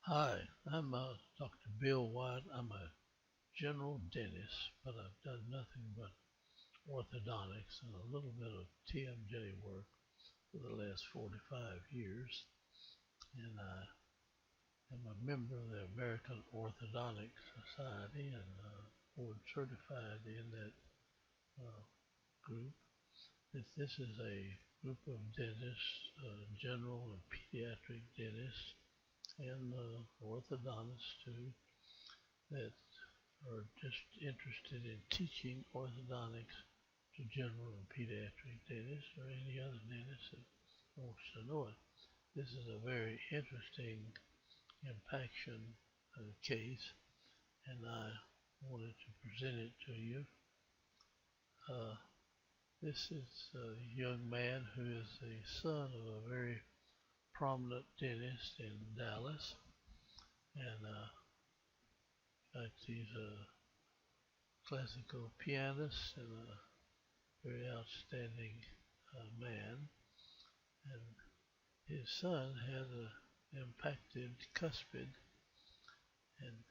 Hi, I'm Dr. Bill White. I'm a general dentist, but I've done nothing but orthodontics and a little bit of TMJ work for the last 45 years. And I am a member of the American Orthodontic Society and board certified in that uh, group. This is a group of dentists, general and pediatric dentists, and orthodontists too, that are just interested in teaching orthodontics to general and pediatric dentists or any other dentist that wants to know it. This is a very interesting impaction case, and I wanted to present it to you. Uh, this is a young man who is the son of a very prominent dentist in Dallas, and he's a classical pianist and a very outstanding man, and his son had an impacted cuspid, and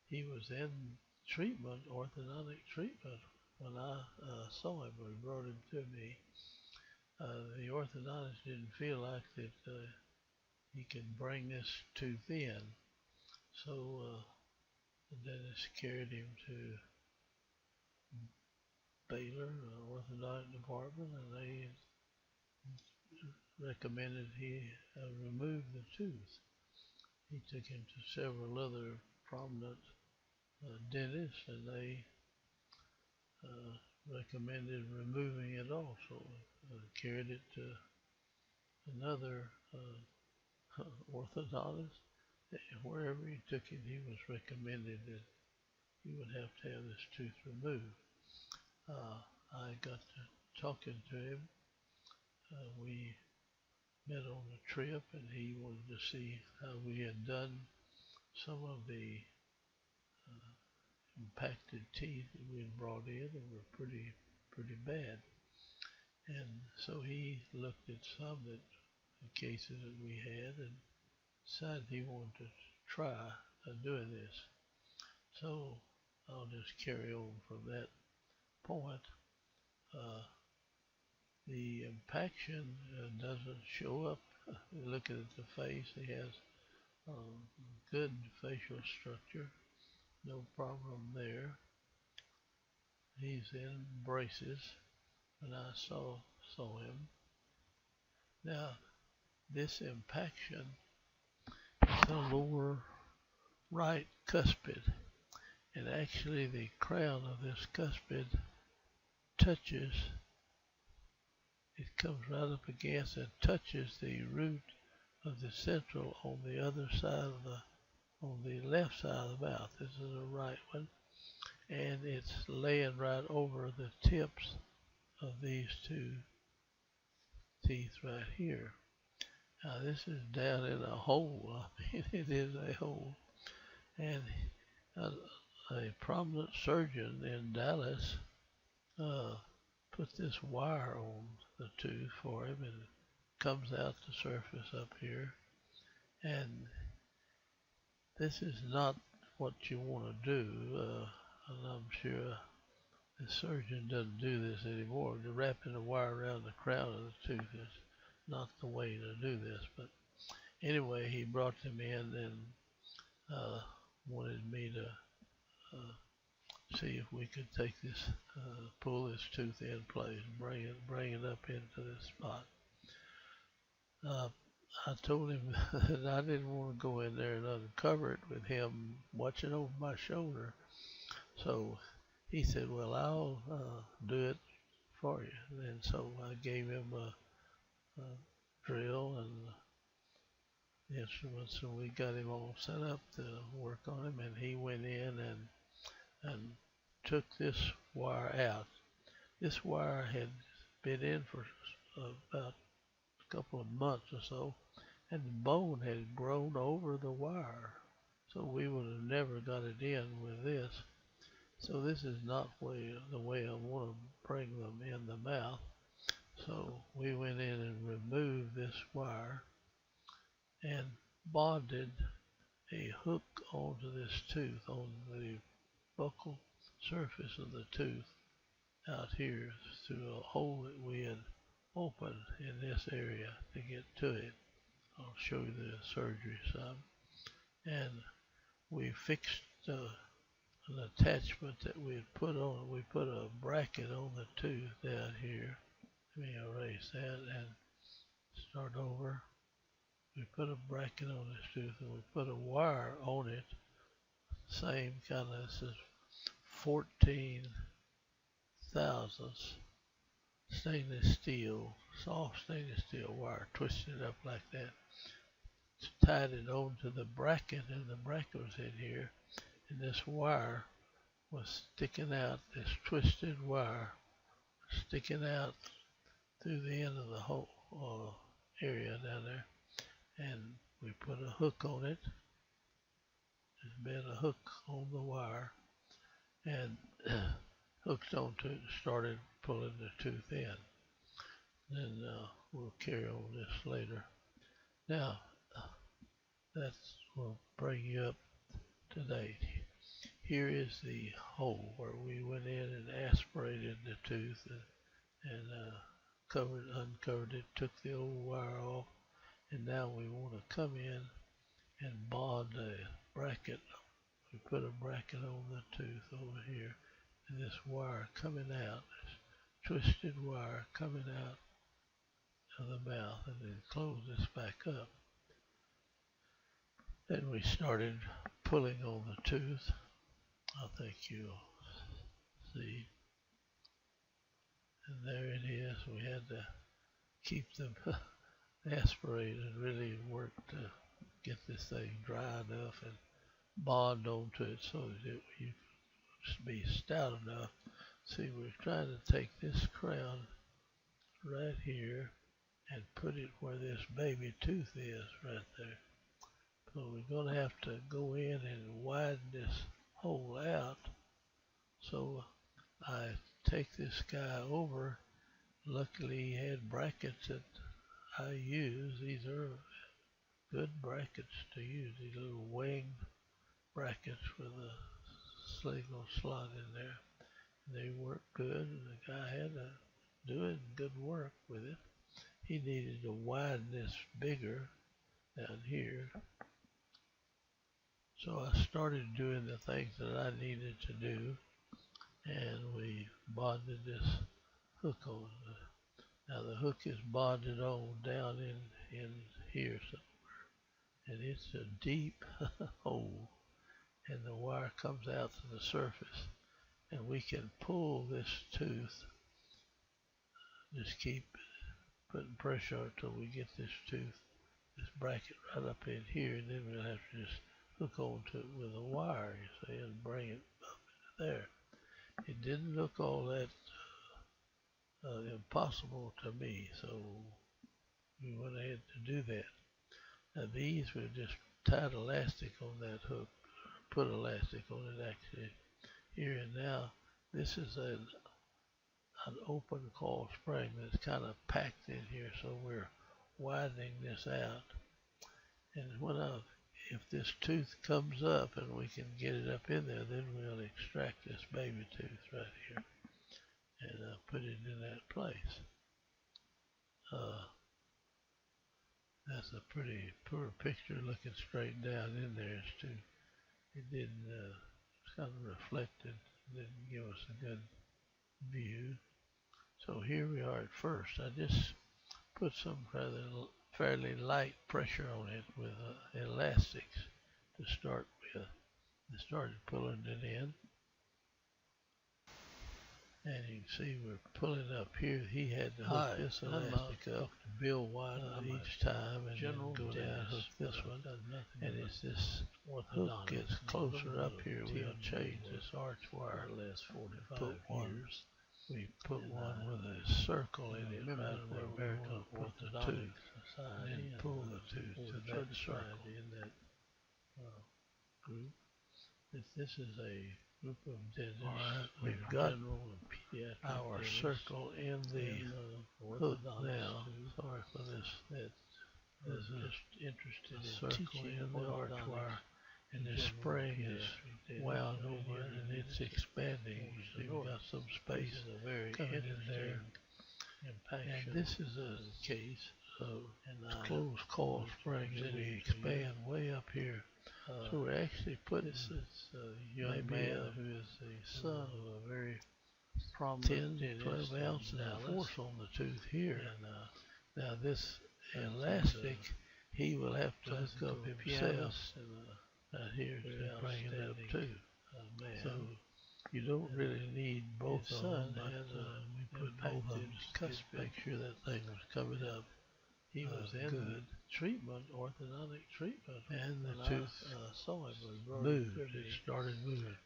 he was in treatment, orthodontic treatment, when I saw him, when he brought him to me. The orthodontist didn't feel like that he could bring this tooth in, so the dentist carried him to Baylor Orthodontic department, and they recommended he remove the tooth. He took him to several other prominent dentists, and they recommended removing it also. Carried it to another orthodontist. Wherever he took it, he was recommended that he would have to have this tooth removed. I got to talking to him. We met on a trip, and he wanted to see how we had done some of the impacted teeth that we had brought in that were pretty bad. And so he looked at some that the cases that we had and decided he wanted to try doing this. So I'll just carry on from that point. The impaction doesn't show up. Looking at the face, he has good facial structure, no problem there. He's in braces when I saw him. Now, this impaction is the lower right cuspid, and actually the crown of this cuspid touches, it comes right up against and touches the root of the central on the other side of on the left side of the mouth. This is the right one, and it's laying right over the tips of these two teeth right here. Now this is down in a hole. I mean, it is a hole, and a prominent surgeon in Dallas put this wire on the tooth for him, and it comes out the surface up here. And this is not what you want to do, and I'm sure the surgeon doesn't do this anymore. Wrapping the wire around the crown of the tooth is not the way to do this. But anyway, he brought them in and wanted me to see if we could take this, pull this tooth in place, bring it up into this spot. I told him that I didn't want to go in there and uncover it with him watching over my shoulder. So he said, well, I'll do it for you. And so I gave him a drill and the instruments, and we got him all set up to work on him, and he went in and took this wire out. This wire had been in for about a couple of months or so, and the bone had grown over the wire, so we would have never got it in with this. So this is not the way I want to bring them in the mouth. So we went in and removed this wire and bonded a hook onto this tooth on the buccal surface of the tooth out here through a hole that we had opened in this area to get to it. I'll show you the surgery some. And we fixed an attachment that we had put on. We put a bracket on the tooth down here. Let me erase that and start over. We put a bracket on this tooth and we put a wire on it. Same kind of, this is 14 thousandths stainless steel, soft stainless steel wire, twisted it up like that. Tied it onto the bracket, and the bracket was in here, and this wire was sticking out, this twisted wire sticking out through the end of the whole area down there, and we put a hook on it. There's been a hook on the wire, and hooked onto it and started pulling the tooth in. Then we'll carry on this later. Now, that will bring you up to date. Here is the hole where we went in and aspirated the tooth and uncovered it, took the old wire off, and now we want to come in and bond a bracket. We put a bracket on the tooth over here, and this wire coming out, this twisted wire coming out of the mouth, and then close this back up. Then we started pulling on the tooth. I think you'll see. And there it is. We had to keep them aspirated, really work to get this thing dry enough and bond onto it so that it would be stout enough. See, we're trying to take this crown right here and put it where this baby tooth is right there. So we're going to have to go in and widen this hole out. So I take this guy over. Luckily he had brackets that I use. These are good brackets to use. These little wing brackets with a sling will slot in there. They work good, and the guy had to do it good work with it. He needed to widen this bigger down here. So I started doing the things that I needed to do, and we bonded this hook on. Now the hook is bonded on down in here somewhere, and it's a deep hole, and the wire comes out to the surface, and we can pull this tooth. Just keep putting pressure on it until we get this tooth, this bracket right up in here, and then we'll have to just hook onto it with a wire, you see, and bring it up into there. It didn't look all that impossible to me, so we went ahead to do that. Now these, we just tied elastic on that hook, put elastic on it actually here, and now this is an open coil spring that's kind of packed in here, so we're widening this out. And if this tooth comes up and we can get it up in there, then we'll extract this baby tooth right here and put it in that place. That's a pretty poor picture looking straight down in there. It didn't, it's kind of reflected, didn't give us a good view. So here we are at first. I just put some fairly light pressure on it with elastics to start with. I started pulling it in, and you can see we're pulling up here. He had to hook this elastic up to build wide each time, and then go down and hook this one. And as this hook gets closer up here, we'll change this arch wire. Put one. We put one with a circle in it, right where we're going to put the tooth, and then pull the tooth to that circle in that group. This is a group of dentists. Right, we've got our circle in the hook now. Sorry for this. This is just interested in circle in the arch wire. and the spring is wound over it, and it's expanding. So you've got some space coming in there. And this is a case of closed coil spring that we expand way up here. So we're actually putting this is a young man who is the son of a very prominent 10 to 12 ounces of force on the tooth here. And now this elastic, he will have to hook up himself out here to bring it up too. So you don't really need both of them, but we put both of them to make sure that thing was covered up. He was in good treatment, orthodontic treatment, and the tooth saw it moved. It started moving.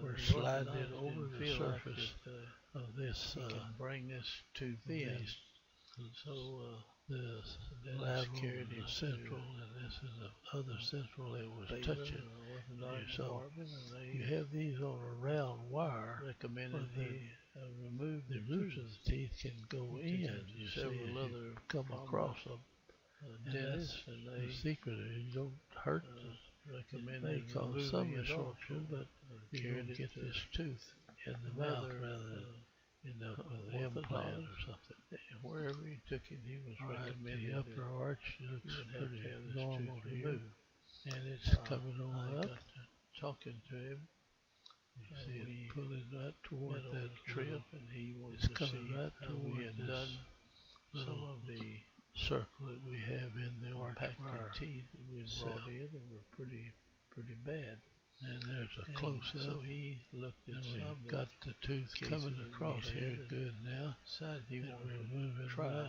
We're sliding it over the surface of this. Bring this tooth in. So the lateral, the central, and this is the other central that was touching. So you have these on a round wire. Recommended remove the roots of the teeth can go in. You several other come across them. Dentists, and the secret is you don't hurt them. They cause some absorption, but you don't get this tooth in the mouth rather than end up with an implant or something. Wherever you took it, he was recommending the upper arch looks pretty normal here, and it's coming on up. Talking to him, you see it pulling right toward that trip, and he wanted to see right how we had done some of the circle that we have in the impacted teeth that we brought in, and were pretty bad. And there's a close-up. So he looked at some. We've got the tooth coming across here good now. Decided he wanted to try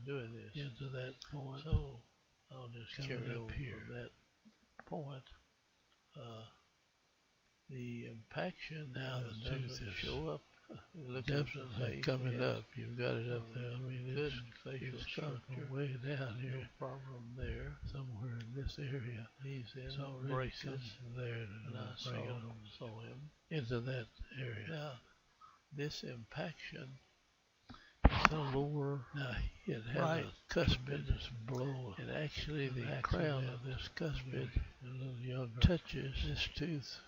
doing this into that point. So I'll just carry up here that point. The impaction now the tooth is show up. Definitely coming up. You've got it up there. I mean, good facial structure way down here. No problem there. Somewhere in this area. He's in braces there, and I saw him into that area. Now, this impaction is a lower. Now, it has a cuspid blow, and actually the crown of this cuspid touches this tooth.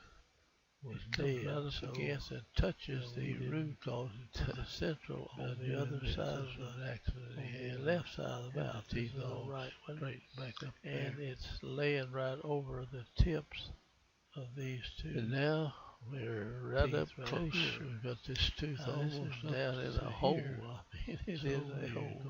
Was dead, so against it touches the root cause to the central on the other side of the accident, the left side of the mouth, teeth all right, straight back up there. And it's laying right over the tips of these two. And now we're right up close. We've got this tooth almost down in a hole. I mean, it is a hole.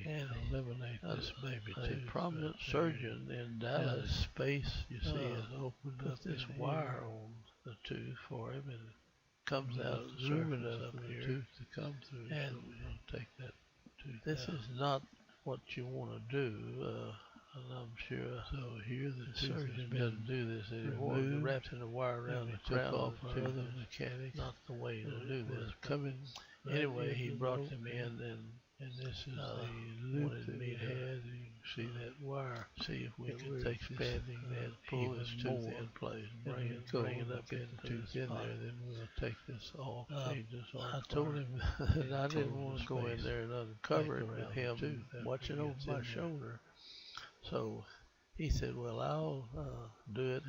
And eliminate this baby too. A prominent surgeon in Dallas space, you see, has opened up this wire on the tooth for him, and it comes out luminous up here tooth to come through. And so we don't take that tooth. This is not what you want to do, and I'm sure. So here the surgeon doesn't do this anymore. Wrapping the wire around the crown of the tooth. Other mechanics, not the way to do this. Coming anyway, he brought them in, and this is the loop that he had. You can see that wire. See if we can take expanding that, pull this tooth in place, bring it up, get the tooth in there, then we'll take this off. I told him that I didn't want to go in there and uncover it with him watching over my shoulder. So he said, well, I'll do it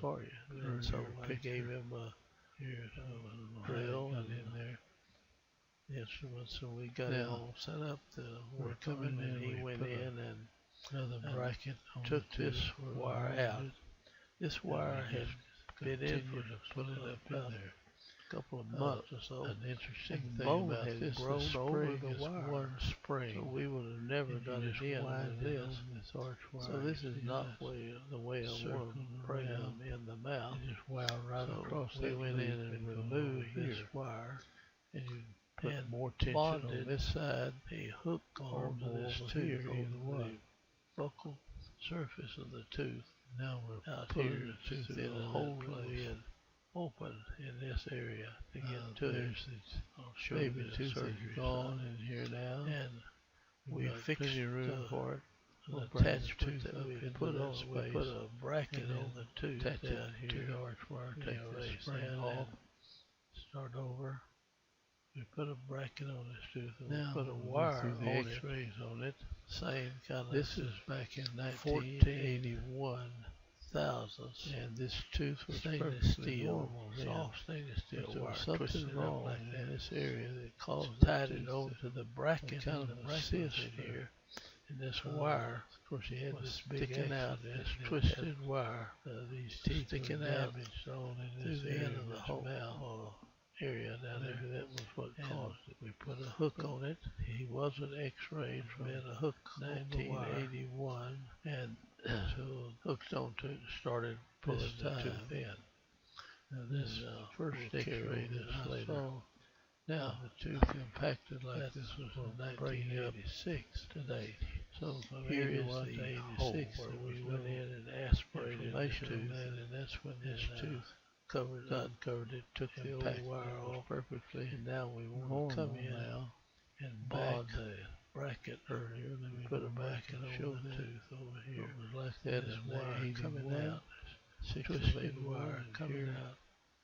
for you. And so I gave him a drill and in there. Instruments, so we got it all set up. We're coming in, he went in and another bracket took this wire out. This wire had been in for about a couple of months or so. An interesting thing about this, grown over the wire. One spring, so we would have never got it in with this. So this is not the way I want to bring them in the mouth. Just wire right across. We went in and removed this wire, and you put more tension on this side, a hook onto this tooth over the buccal surface of the tooth. Now we're out here the tooth in a hole that we had open in this area to get to it. I'll show you the tooth is gone in here now, and we fixed the room for it. The attached tooth that we put on, we put a bracket on the tooth down here to the arch wire. Take the spring off. Start over. We put a bracket on this tooth, and we put a wire on it. X-rays on it. Same kind of. This is back in 1981. thousands, and this tooth was stainless steel, soft stainless steel wire, something wrong like in this area that caused tied it over to the bracket, kind of a cyst here. And this wire, of course, he had this sticking out, this twisted wire, these teeth sticking out through the end of the whole mouth area down there. Maybe that was what caused it. We put a hook on it. He wasn't x-rayed from a hook 1981, and so hooked onto it and started pulling the tooth in. Now this first x-ray this later. Now the tooth impacted like this was in 1986 today. So here is the hole where we went in and aspirated the tooth, and that's when this tooth covered it, took the old wire off perfectly, and now we want to come in now and bond the bracket earlier. Then we put it back and show the tooth over here. It was like that, and wire coming out, twisted wire coming out.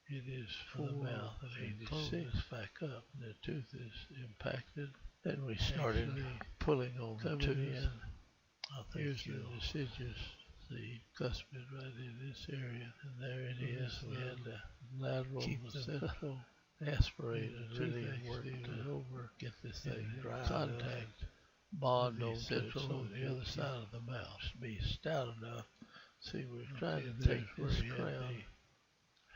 It is for the mouth of 86 back up. The tooth is impacted. Then we started pulling on the tooth. Here's the deciduous, the cuspid right in this area, and there it is. We had to lateral keep the central aspirate and really work it over, get this thing dry contact, bond on central on the other side of the mouth to be stout enough. See, we're trying to take this crown,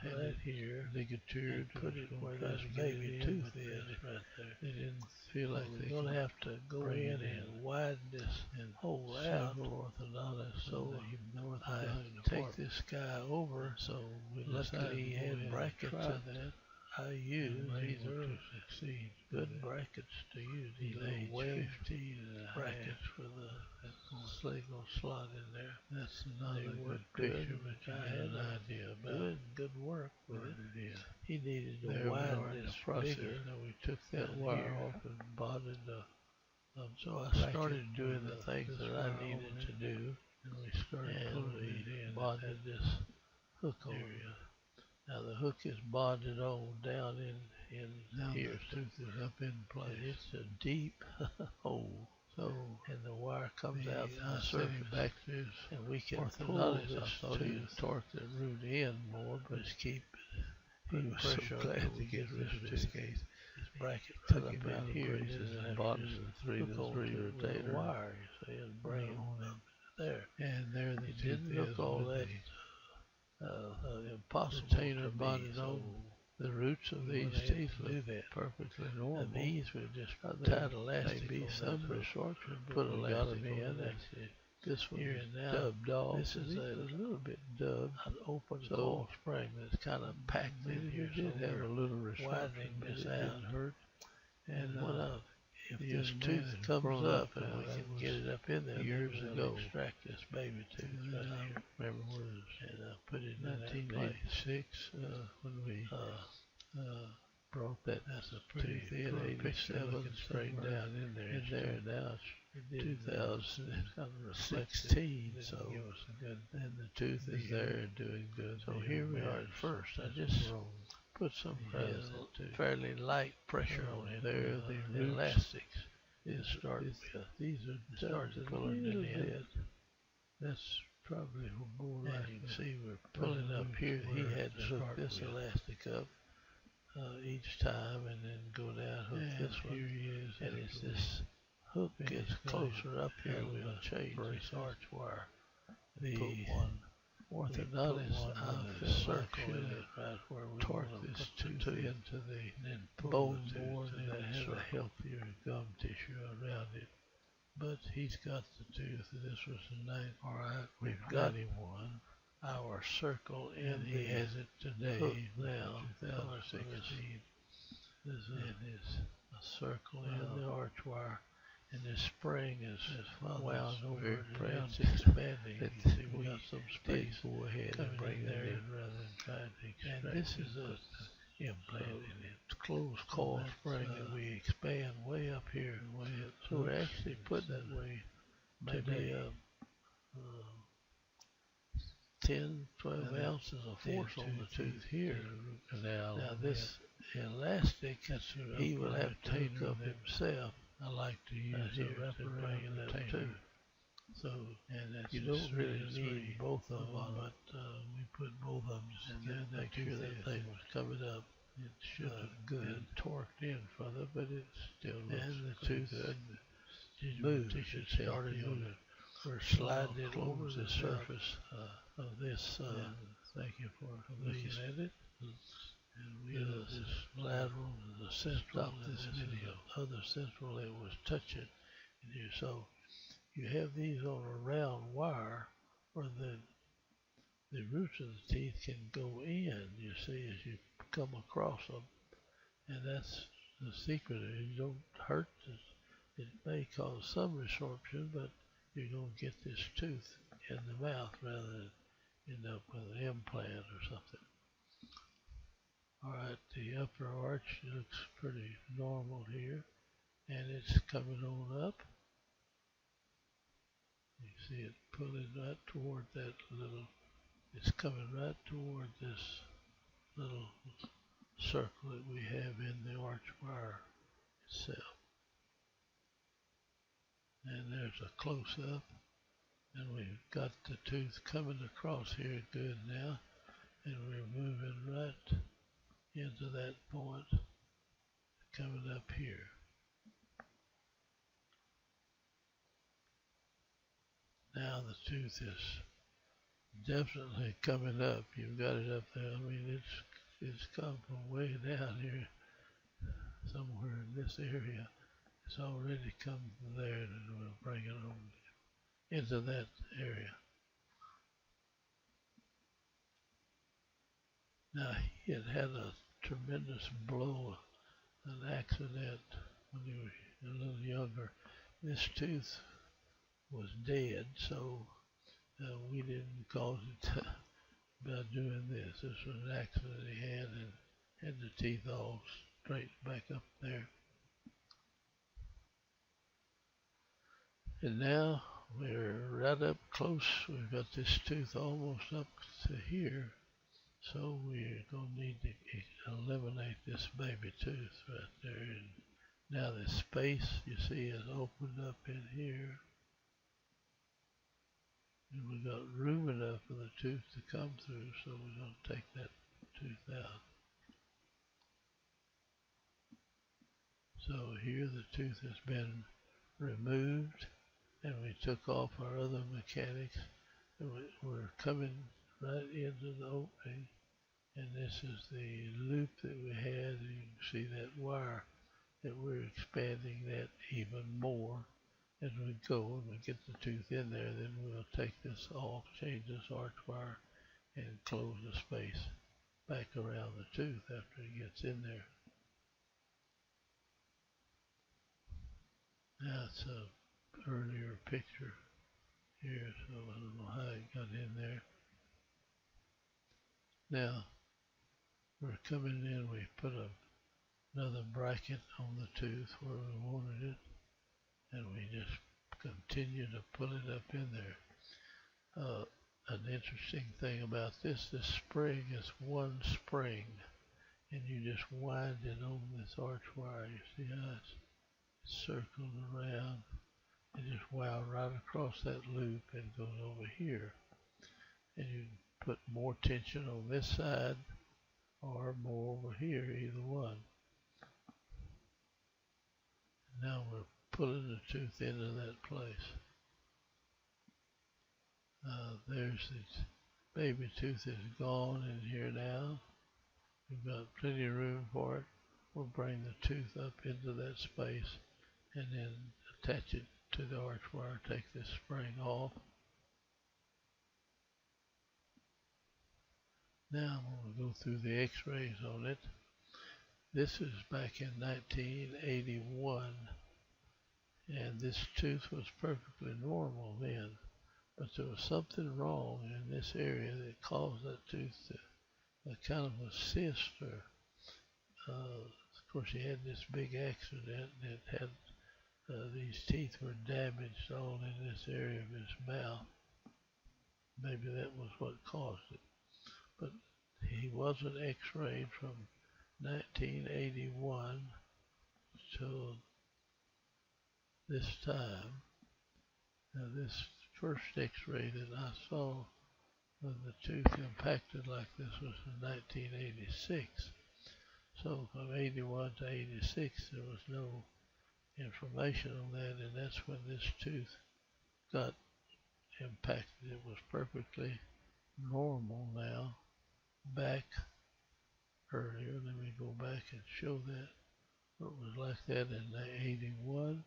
had it here, ligature, put it where this baby tooth is right there. They didn't feel like they're going to have to go in and widen this and hole out. Orthodontist, so I take this guy over. So we luckily he had brackets that I used. These are to succeed. Good brackets to use. These little wave brackets for the slingle slot in there. That's another good picture, but I had an idea about good work with it. He needed to widen this process. Now we took that wire off and bonded the. So I started doing the things that I needed to do, and we started pulling it in. Bonded this hook area. Now the hook is bonded on down in here. The tooth is up in place. It's a deep hole. So, and the wire comes out from the surface back through, and we can pull this. I thought he would torque the root in more, but just keep it. He was so glad to get rid of this case. This bracket cut up in here, and bonded the three rotator wire, you see, and bring it up there. And there the tooth didn't look all that impossible. Retainer bonded on. The roots of these teeth look perfectly normal. These would just tied elastic be some resorption, put elastic in. This one is dubbed off. This is a little bit dubbed. An open coil spring that's kind of packed in here. Did have a little widening this out. Hurt. And if this tooth comes up and we can get it up in there, years ago, extract this baby tooth right here. Remember where it is, and put it in 1986 when we brought that. That's a pretty thin 87 straight down in there. In there now it's 2016, so and the tooth is there and doing good. So here we are at first. I just put some fairly light pressure on it. There, the elastics is starting. These are starting to pull it in. That's probably more like. You can see we're pulling up here. He had to hook this elastic up each time, and then go down, hook this one. Here he is, and as this hook gets closer up here, we'll change this arch wire. The orthodontist circle in it right where we torque this tooth into the bone more than it has a healthier gum tissue around it. But he's got the tooth, and this was the night. All right, we've got him one. Our circle in he has it today now, 2016. This is a circle in the arch wire. And this spring is wound over and it's expanding. You see, we got some space. Go ahead and bring it in rather than trying to extract. And this is a implant in it. Closed coil spring that we expand way up here. So we're actually putting that way maybe 10, 12 ounces of force on the tooth here. Now this elastic, he will have to take up himself. I like to use a retainer too. So, and that's you don't really need both of them, but we put both of them just to make sure that thing was covered up. It should have good torqued in further, but it still looks and the tooth moved. It started moving. We're sliding it over the surface of this. Thank you for looking at it. And we this lateral, the central, this video. Other central, it was touching in here. So you have these on a round wire where the roots of the teeth can go in, you see, as you come across them. And that's the secret. You don't hurt this. It may cause some resorption, but you're going to get this tooth in the mouth rather than end up with an implant or something. Alright, the upper arch looks pretty normal here, and it's coming on up. You see it pulling right toward that little, it's coming right toward this little circle that we have in the arch wire itself. And there's a close-up, and we've got the tooth coming across here good now, and we're moving right into that point, coming up here. Now the tooth is definitely coming up. You've got it up there. I mean, it's come from way down here, somewhere in this area. It's already come from there, and we'll bring it on into that area. Now, he had a tremendous blow, an accident when he was a little younger. This tooth was dead, so we didn't cause it by doing this. This was an accident he had, and had the teeth all straight back up there. And now we're right up close. We've got this tooth almost up to here. So we're going to need to eliminate this baby tooth right there. And now the space, you see, is opened up in here. And we've got room enough for the tooth to come through, so we're going to take that tooth out. So here the tooth has been removed, and we took off our other mechanics, and we're coming right into the opening. And this is the loop that we had. You can see that wire that we're expanding that even more as we go, and we get the tooth in there. Then we'll take this off, change this arch wire, and close the space back around the tooth after it gets in there. Now it's an earlier picture here, so I don't know how it got in there. Now we're coming in, we put another bracket on the tooth where we wanted it, and we just continue to pull it up in there. An interesting thing about this spring is one spring, and you just wind it on this arch wire. You see how it's circled around, and just wound right across that loop and goes over here. And you put more tension on this side or more over here, either one. Now we're pulling the tooth into that place. There's this baby tooth is gone in here now. We've got plenty of room for it. We'll bring the tooth up into that space and then attach it to the arch wire, take this spring off. Now we'll go through the x-rays on it. This is back in 1981, and this tooth was perfectly normal then, but there was something wrong in this area that caused that tooth to kind of a cyst, or of course he had this big accident, and it had these teeth were damaged all in this area of his mouth. Maybe that was what caused it, but he wasn't x-rayed from 1981 till this time. Now this first x-ray that I saw when the tooth impacted like this was in 1986. So from 81 to 86 there was no information on that, and that's when this tooth got impacted. It was perfectly normal now. Back earlier, let me go back and show that. It was like that in 81,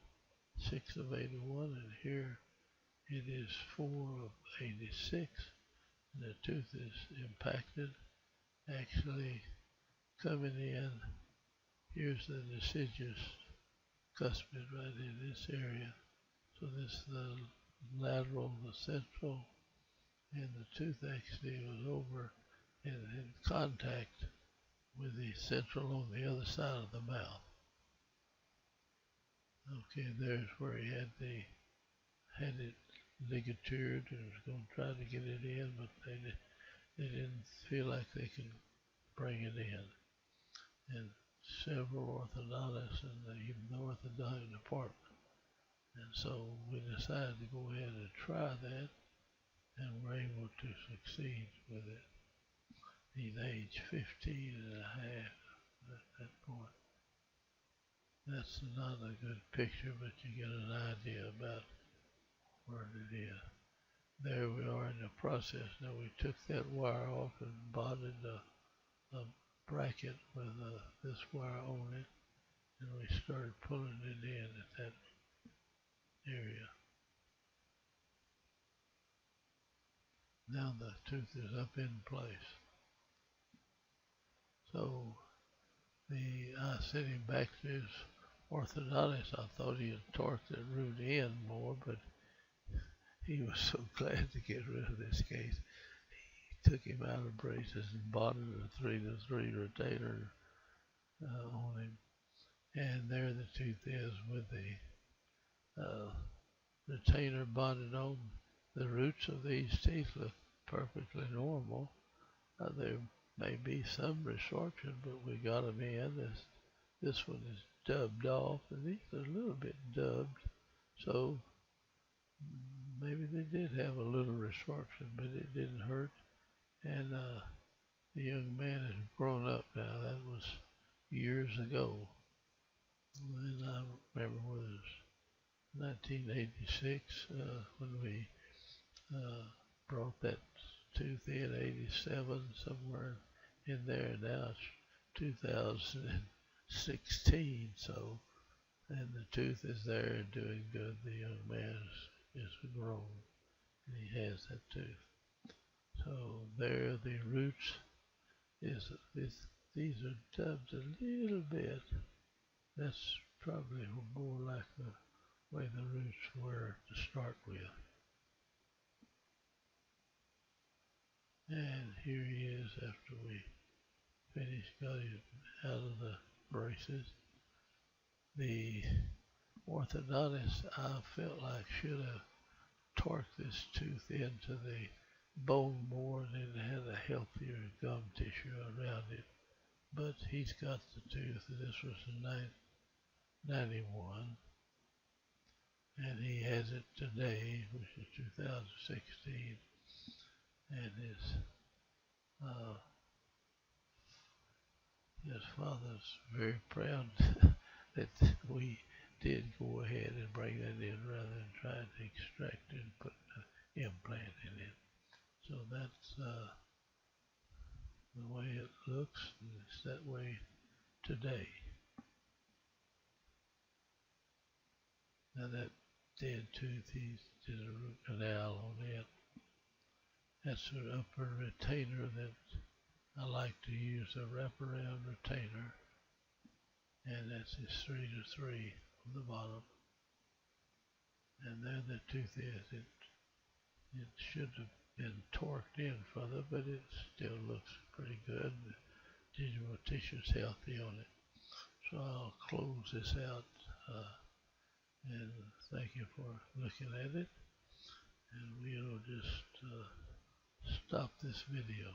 6 of 81, and here it is 4 of 86. And the tooth is impacted, actually coming in. Here's the deciduous cuspid right in this area. So this is the lateral, the central, and the tooth actually was over and in contact with the central on the other side of the mouth. Okay, there's where he had it ligatured and was going to try to get it in, but they didn't feel like they could bring it in. And several orthodontists and even the orthodontic department. And so we decided to go ahead and try that, and were able to succeed with it. He's age 15 and a half at that point. That's not a good picture, but you get an idea about where it is. There we are in the process. Now we took that wire off and bonded a bracket with this wire on it, and we started pulling it in at that area. Now the tooth is up in place. So I sent him back to his orthodontist. I thought he had torqued that root in more, but he was so glad to get rid of this case. He took him out of braces and bonded a 3-to-3 retainer on him. And there the tooth is with the retainer bonded on. The roots of these teeth look perfectly normal. There may be some resorption, but we got them in. This one is dubbed off, and these are a little bit dubbed, so maybe they did have a little resorption, but it didn't hurt. And the young man has grown up now. That was years ago. And I remember when it was 1986 when we brought that tooth in, 87, somewhere in there. Now it's 2016, so, and the tooth is there and doing good. The young man is grown, and he has that tooth. So there the roots these are dubbed a little bit. That's probably more like the way the roots were to start with. And here he is after we finished, got him out of the braces. The orthodontist, I felt like should have torqued this tooth into the bone more and then had a healthier gum tissue around it. But he's got the tooth, and this was in 91. And he has it today, which is 2016. And his father's very proud that we did go ahead and bring that in rather than trying to extract it and put an implant in it. So that's the way it looks, and it's that way today. Now that dead tooth, he did a root canal on it. That's an upper retainer that I like to use, a wraparound retainer, and that's his 3-to-3 on the bottom. And there the tooth is. It should have been torqued in further, but it still looks pretty good. The digital tissue's healthy on it. So I'll close this out and thank you for looking at it. And we'll just stop this video.